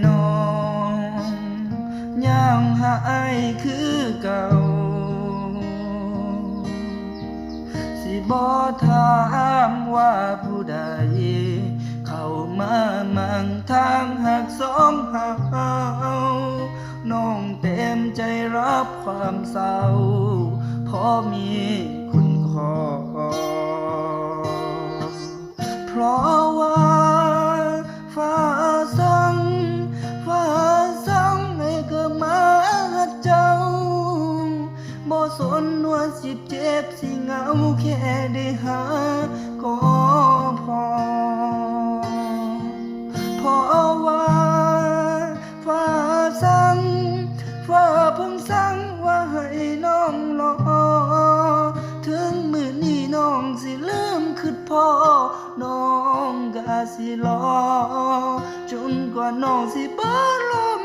น้องยังหายคือเก่าสิบ่ถามว่าผู้ใดเข้ามามั่งทางหักสองเฮาน้องเต็มใจรับความเศร้าเพราะมีคุณขอเพราะว่าฟ้าสั่งให้เกิดมาเจ้าบ่สนว่าสิเจ็บสิเหงาแค่ได้หาก็พอเพราะว่าฟ้าสั่งเพิ่งสั่งว่าให้น้องรอถึงมื้อนี้น้องสิลืมคิดพ่อน้องก็สิรอจนกว่าน้องสิบ่รอ